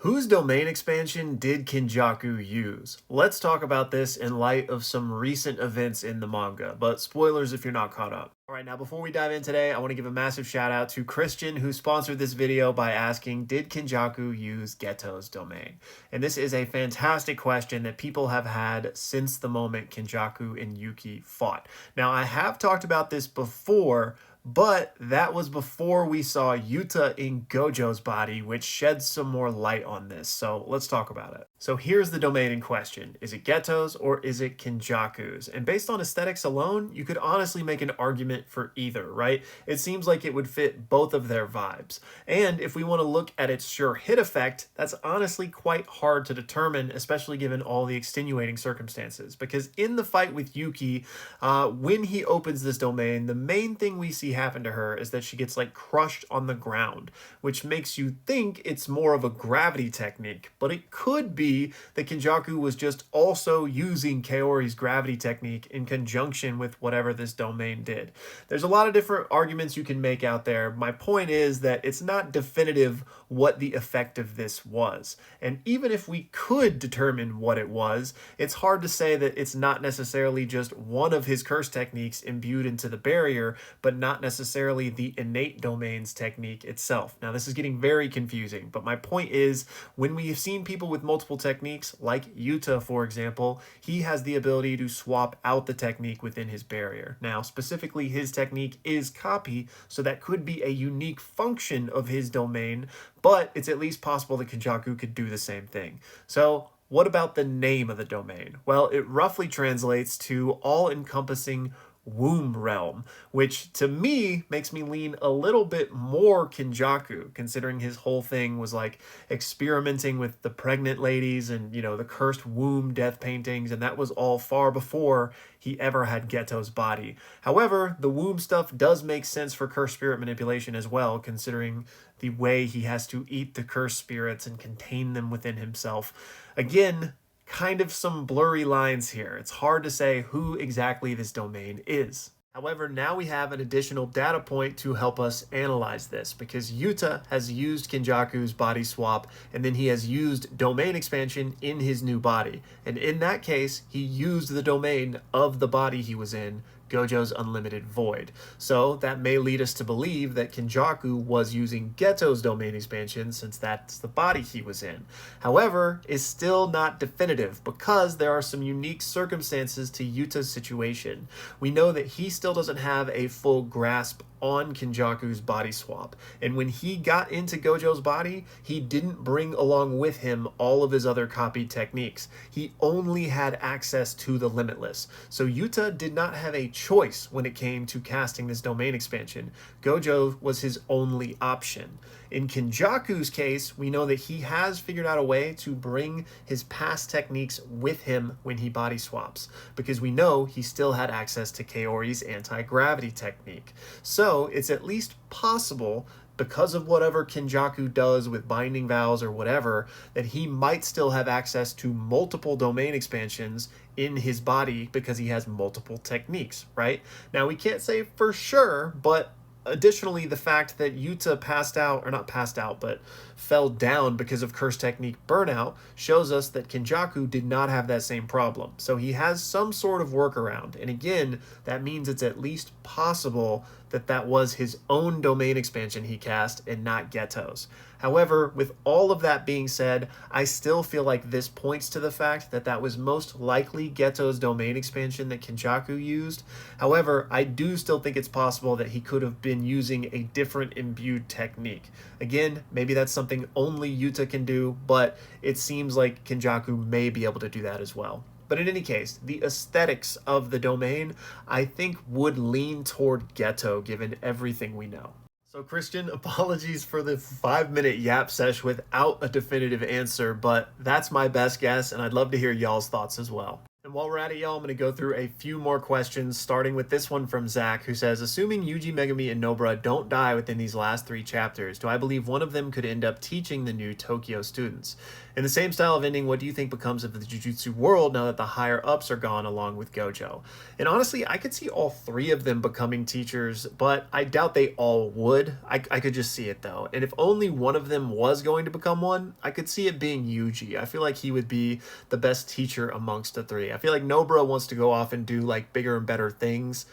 Whose domain expansion did Kenjaku use? Let's talk about this in light of some recent events in the manga, but spoilers if you're not caught up. Alright, now before we dive in today, I want to give a massive shout out to Christian who sponsored this video by asking, did Kenjaku use Geto's domain? And this is a fantastic question that people have had since the moment Kenjaku and Yuki fought. Now, I have talked about this before, but that was before we saw Yuta in Gojo's body, which sheds some more light on this. So let's talk about it. So here's the domain in question. Is it Geto's or is it Kenjaku's? And based on aesthetics alone, you could honestly make an argument for either, right? It seems like it would fit both of their vibes. And if we want to look at its sure hit effect, that's honestly quite hard to determine, especially given all the extenuating circumstances. Because in the fight with Yuki, when he opens this domain, the main thing we see happen to her is that she gets like crushed on the ground, which makes you think it's more of a gravity technique, but it could be that Kenjaku was just also using Kaori's gravity technique in conjunction with whatever this domain did. There's a lot of different arguments you can make out there. My point is that it's not definitive what the effect of this was. And even if we could determine what it was, it's hard to say that it's not necessarily just one of his curse techniques imbued into the barrier, but not necessarily the innate domain's technique itself. Now, this is getting very confusing, but my point is, when we have seen people with multiple techniques, like Yuta, for example, he has the ability to swap out the technique within his barrier. Now, specifically, his technique is copy, so that could be a unique function of his domain, but it's at least possible that Kenjaku could do the same thing. So, what about the name of the domain? Well, it roughly translates to all-encompassing womb realm, which to me makes me lean a little bit more Kenjaku, considering his whole thing was like experimenting with the pregnant ladies and, you know, the cursed womb death paintings, and that was all far before he ever had Geto's body. However, the womb stuff does make sense for cursed spirit manipulation as well, considering the way he has to eat the cursed spirits and contain them within himself. Again, kind of some blurry lines here. It's hard to say who exactly this domain is. However, now we have an additional data point to help us analyze this, because Yuta has used Kenjaku's body swap, and then he has used domain expansion in his new body. And in that case, he used the domain of the body he was in, Gojo's Unlimited Void. So that may lead us to believe that Kenjaku was using Geto's domain expansion, since that's the body he was in. However, it's still not definitive because there are some unique circumstances to Yuta's situation. We know that he still doesn't have a full grasp on Kenjaku's body swap, and when he got into Gojo's body, he didn't bring along with him all of his other copied techniques. He only had access to the Limitless. So Yuta did not have a choice when it came to casting this domain expansion. Gojo was his only option. In Kenjaku's case, we know that he has figured out a way to bring his past techniques with him when he body swaps, because we know he still had access to Kaori's anti-gravity technique. So it's at least possible, because of whatever Kenjaku does with binding vows or whatever, that he might still have access to multiple domain expansions in his body because he has multiple techniques, right? Now, we can't say for sure, but additionally, the fact that Yuta passed out, or not passed out, but fell down because of curse technique burnout shows us that Kenjaku did not have that same problem. So he has some sort of workaround. And again, that means it's at least possible that that was his own domain expansion he cast and not Geto's. However, with all of that being said, I still feel like this points to the fact that that was most likely Geto's domain expansion that Kenjaku used. However, I do still think it's possible that he could have been using a different imbued technique. Again, maybe that's something only Yuta can do, but it seems like Kenjaku may be able to do that as well. But in any case, the aesthetics of the domain, I think, would lean toward Geto given everything we know. So Christian, apologies for the 5-minute yap sesh without a definitive answer, but that's my best guess, and I'd love to hear y'all's thoughts as well. And while we're at it, y'all, I'm going to go through a few more questions, starting with this one from Zach, who says, assuming Yuji, Megami, and Nobara don't die within these last 3 chapters, do I believe one of them could end up teaching the new Tokyo students? In the same style of ending, what do you think becomes of the jujutsu world now that the higher ups are gone along with Gojo? And honestly, I could see all 3 of them becoming teachers, but I doubt they all would. I could just see it though. And if only one of them was going to become one, I could see it being Yuji. I feel like he would be the best teacher amongst the 3. I feel like Nobara wants to go off and do like bigger and better things.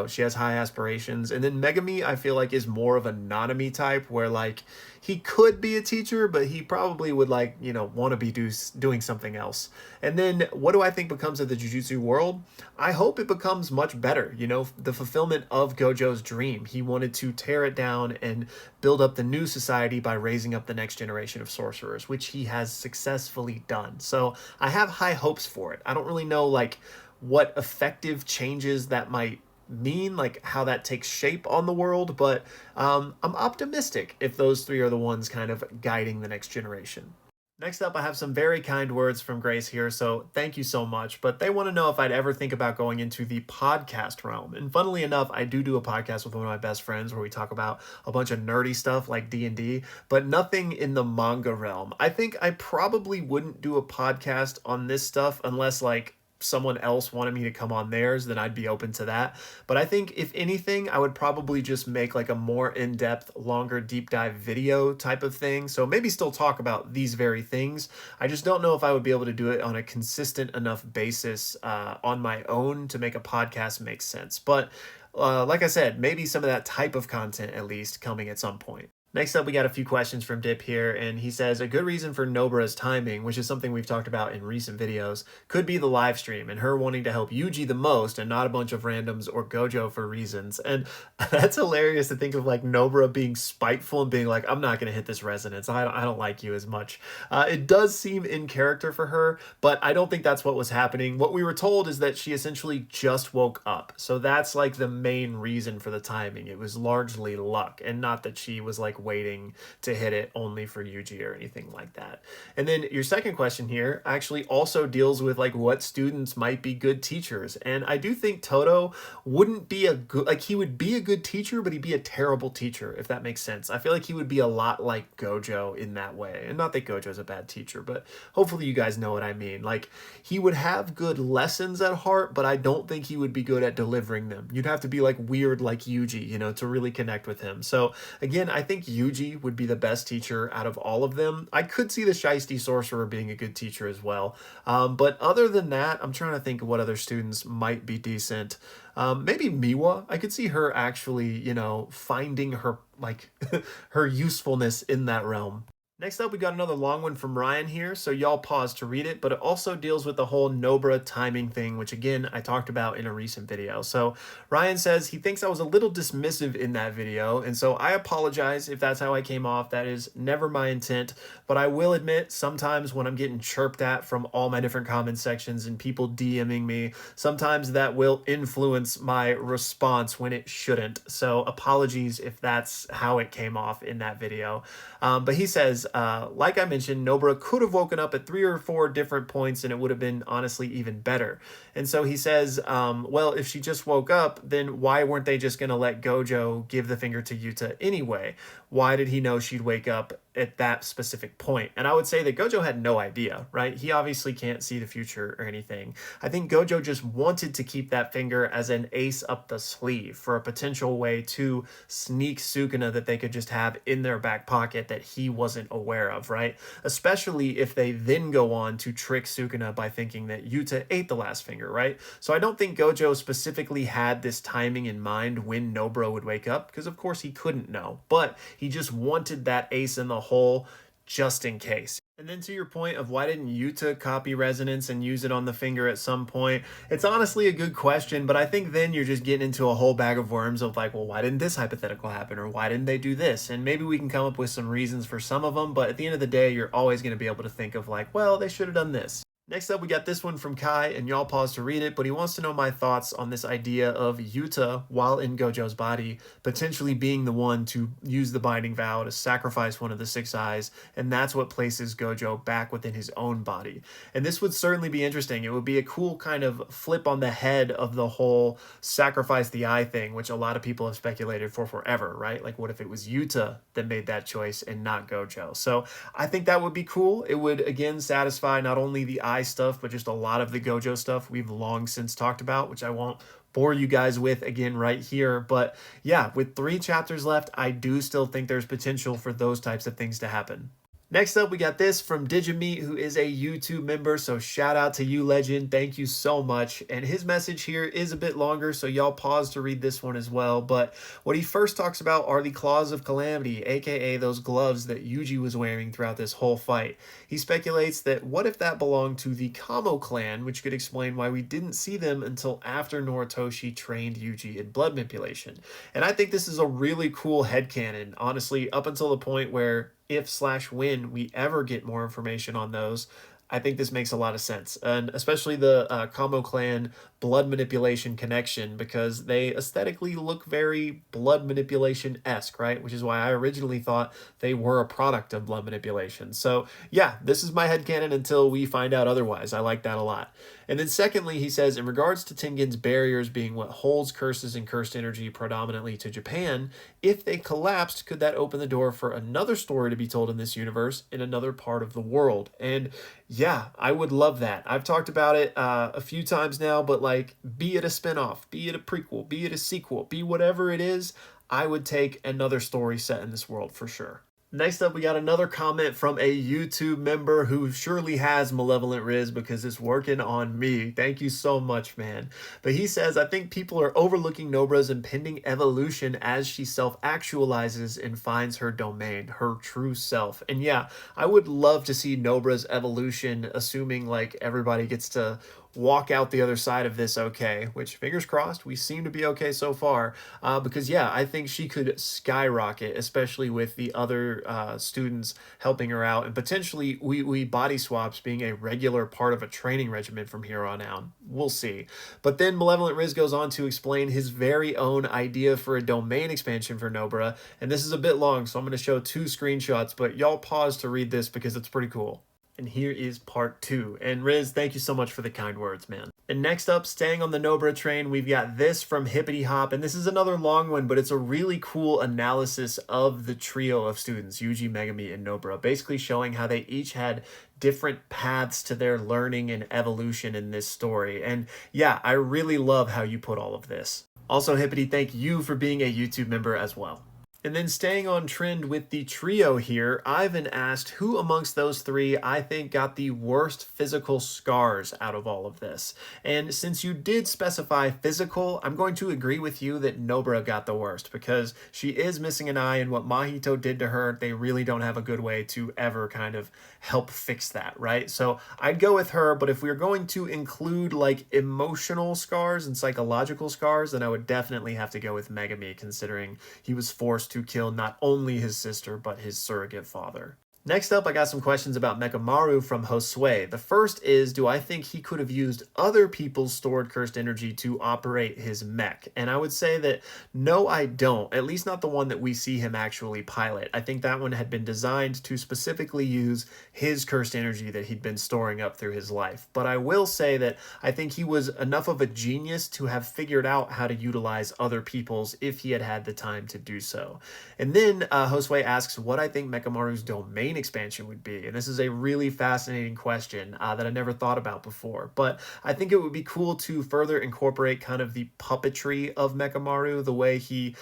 She has high aspirations. And then Megami, I feel like, is more of a Nanami type where like he could be a teacher, but he probably would like, want to be doing something else. And then what do I think becomes of the jujutsu world? I hope it becomes much better. The fulfillment of Gojo's dream. He wanted to tear it down and build up the new society by raising up the next generation of sorcerers, which he has successfully done. So I have high hopes for it. I don't really know like what effective changes that might mean, like how that takes shape on the world, but I'm optimistic if those 3 are the ones kind of guiding the next generation. Next up, I have some very kind words from Grace here, so thank you so much. But they want to know if I'd ever think about going into the podcast realm. And funnily enough, I do a podcast with one of my best friends where we talk about a bunch of nerdy stuff like D&D, but nothing in the manga realm. I think I probably wouldn't do a podcast on this stuff unless like someone else wanted me to come on theirs, then I'd be open to that. But I think if anything, I would probably just make like a more in-depth, longer deep dive video type of thing. So maybe still talk about these very things. I just don't know if I would be able to do it on a consistent enough basis on my own to make a podcast make sense. But like I said, maybe some of that type of content at least coming at some point. Next up, we got a few questions from Dip here, and he says, a good reason for Nobara's timing, which is something we've talked about in recent videos, could be the live stream and her wanting to help Yuji the most and not a bunch of randoms or Gojo for reasons. And that's hilarious to think of like Nobara being spiteful and being like, I'm not going to hit this resonance. I don't like you as much. It does seem in character for her, but I don't think that's what was happening. What we were told is that she essentially just woke up. So that's like the main reason for the timing. It was largely luck and not that she was like waiting to hit it only for Yuji or anything like that. And then your second question here actually also deals with like what students might be good teachers. And I do think Toto wouldn't be a good, like he would be a good teacher, but he'd be a terrible teacher, if that makes sense. I feel like he would be a lot like Gojo in that way. And not that Gojo's a bad teacher, but hopefully you guys know what I mean. Like he would have good lessons at heart, but I don't think he would be good at delivering them. You'd have to be like weird like Yuji, to really connect with him. So again, I think Yuji would be the best teacher out of all of them. I could see the Shiesty Sorcerer being a good teacher as well. But other than that, I'm trying to think of what other students might be decent. Maybe Miwa. I could see her actually, finding her, like, her usefulness in that realm. Next up, we got another long one from Ryan here, so y'all pause to read it, but it also deals with the whole Nobara timing thing, which again, I talked about in a recent video. So Ryan says he thinks I was a little dismissive in that video, and so I apologize if that's how I came off. That is never my intent, but I will admit sometimes when I'm getting chirped at from all my different comment sections and people DMing me, sometimes that will influence my response when it shouldn't. So apologies if that's how it came off in that video. But he says, like I mentioned, Nobara could have woken up at 3 or 4 different points and it would have been honestly even better. And so he says, well, if she just woke up, then why weren't they just going to let Gojo give the finger to Yuta anyway? Why did he know she'd wake up at that specific point? And I would say that Gojo had no idea, right? He obviously can't see the future or anything. I think Gojo just wanted to keep that finger as an ace up the sleeve for a potential way to sneak Sukuna that they could just have in their back pocket that he wasn't aware of, right? Especially if they then go on to trick Sukuna by thinking that Yuta ate the last finger, right? So I don't think Gojo specifically had this timing in mind when Nobara would wake up, because of course he couldn't know, but he just wanted that ace in the hole just in case. And then to your point of why didn't Yuta copy resonance and use it on the finger at some point, it's honestly a good question, but I think then you're just getting into a whole bag of worms of like, well, why didn't this hypothetical happen? Or why didn't they do this? And maybe we can come up with some reasons for some of them, but at the end of the day, you're always going to be able to think of like, well, they should have done this. Next up, we got this one from Kai, and y'all pause to read it, but he wants to know my thoughts on this idea of Yuta, while in Gojo's body, potentially being the one to use the binding vow to sacrifice one of the six eyes, and that's what places Gojo back within his own body. And this would certainly be interesting. It would be a cool kind of flip on the head of the whole sacrifice the eye thing, which a lot of people have speculated for forever, right? Like, what if it was Yuta that made that choice and not Gojo? So I think that would be cool. It would, again, satisfy not only the eye stuff, but just a lot of the Gojo stuff we've long since talked about, which I won't bore you guys with again right here. But yeah, with 3 chapters left, I do still think there's potential for those types of things to happen. Next up, we got this from Digimeat, who is a YouTube member, so shout out to you, legend. Thank you so much. And his message here is a bit longer, so y'all pause to read this one as well. But what he first talks about are the Claws of Calamity, aka those gloves that Yuji was wearing throughout this whole fight. He speculates that what if that belonged to the Kamo clan, which could explain why we didn't see them until after Noritoshi trained Yuji in blood manipulation. And I think this is a really cool headcanon, honestly, up until the point where if/when we ever get more information on those, I think this makes a lot of sense. And especially the Kamo clan blood manipulation connection, because they aesthetically look very blood manipulation-esque, right? Which is why I originally thought they were a product of blood manipulation. So yeah, this is my headcanon until we find out otherwise. I like that a lot. And then secondly, he says, in regards to Tengen's barriers being what holds curses and cursed energy predominantly to Japan, if they collapsed, could that open the door for another story to be told in this universe in another part of the world? And yeah, I would love that. I've talked about it a few times now, but like, be it a spinoff, be it a prequel, be it a sequel, be whatever it is, I would take another story set in this world for sure. Next up, we got another comment from a YouTube member who surely has Malevolent Riz because it's working on me. Thank you so much, man. But he says, I think people are overlooking Nobara's impending evolution as she self-actualizes and finds her domain, her true self. And yeah, I would love to see Nobara's evolution, assuming like everybody gets to walk out the other side of this okay, which fingers crossed, we seem to be okay so far, because yeah, I think she could skyrocket, especially with the other students helping her out, and potentially we body swaps being a regular part of a training regimen from here on out. We'll see. But then Malevolent Riz goes on to explain his very own idea for a domain expansion for Nobara, and this is a bit long, so I'm going to show 2 screenshots, but y'all pause to read this because it's pretty cool. And here is part 2. And Riz, thank you so much for the kind words, man. And next up, staying on the Nobara train, we've got this from Hippity Hop. And this is another long one, but it's a really cool analysis of the trio of students, Yuji, Megami, and Nobara, basically showing how they each had different paths to their learning and evolution in this story. And yeah, I really love how you put all of this. Also, Hippity, thank you for being a YouTube member as well. And then staying on trend with the trio here, Ivan asked who amongst those 3 I think got the worst physical scars out of all of this. And since you did specify physical, I'm going to agree with you that Nobara got the worst, because she is missing an eye, and what Mahito did to her, they really don't have a good way to ever kind of help fix that, right? So I'd go with her, but if we're going to include like emotional scars and psychological scars, then I would definitely have to go with Megami, considering he was forced to kill not only his sister, but his surrogate father. Next up, I got some questions about Mechamaru from Josue. The first is, do I think he could have used other people's stored cursed energy to operate his mech? And I would say that no, I don't. At least not the one that we see him actually pilot. I think that one had been designed to specifically use his cursed energy that he'd been storing up through his life. But I will say that I think he was enough of a genius to have figured out how to utilize other people's if he had had the time to do so. And then Josue asks what I think Mechamaru's domain expansion would be, and this is a really fascinating question that I never thought about before, but I think it would be cool to further incorporate kind of the puppetry of Mechamaru, the way he,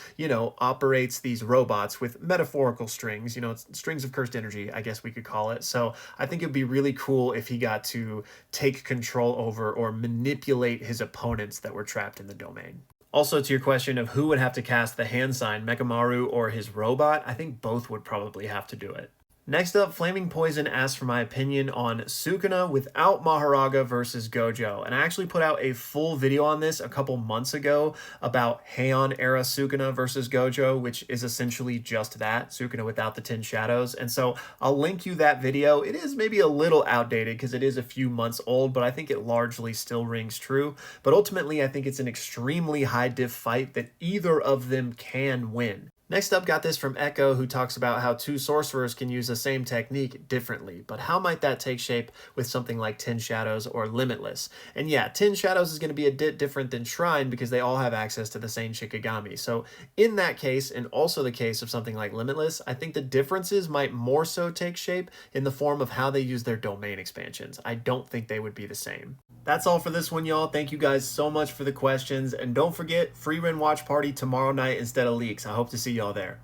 operates these robots with metaphorical strings, strings of cursed energy, I guess we could call it. So I think it'd be really cool if he got to take control over or manipulate his opponents that were trapped in the domain. Also, to your question of who would have to cast the hand sign, Mechamaru or his robot, I think both would probably have to do it. Next up, Flaming Poison asked for my opinion on Sukuna without Maharaga versus Gojo. And I actually put out a full video on this a couple months ago about Heian era Sukuna versus Gojo, which is essentially just that, Sukuna without the 10 shadows. And so I'll link you that video. It is maybe a little outdated because it is a few months old, but I think it largely still rings true. But ultimately, I think it's an extremely high diff fight that either of them can win. Next up, got this from Echo, who talks about how two sorcerers can use the same technique differently, but how might that take shape with something like 10 Shadows or Limitless? And yeah, 10 Shadows is going to be a bit different than Shrine because they all have access to the same Shikigami. So in that case, and also the case of something like Limitless, I think the differences might more so take shape in the form of how they use their domain expansions. I don't think they would be the same. That's all for this one, y'all. Thank you guys so much for the questions. And don't forget, free Ren watch party tomorrow night instead of leaks. I hope to see y'all there.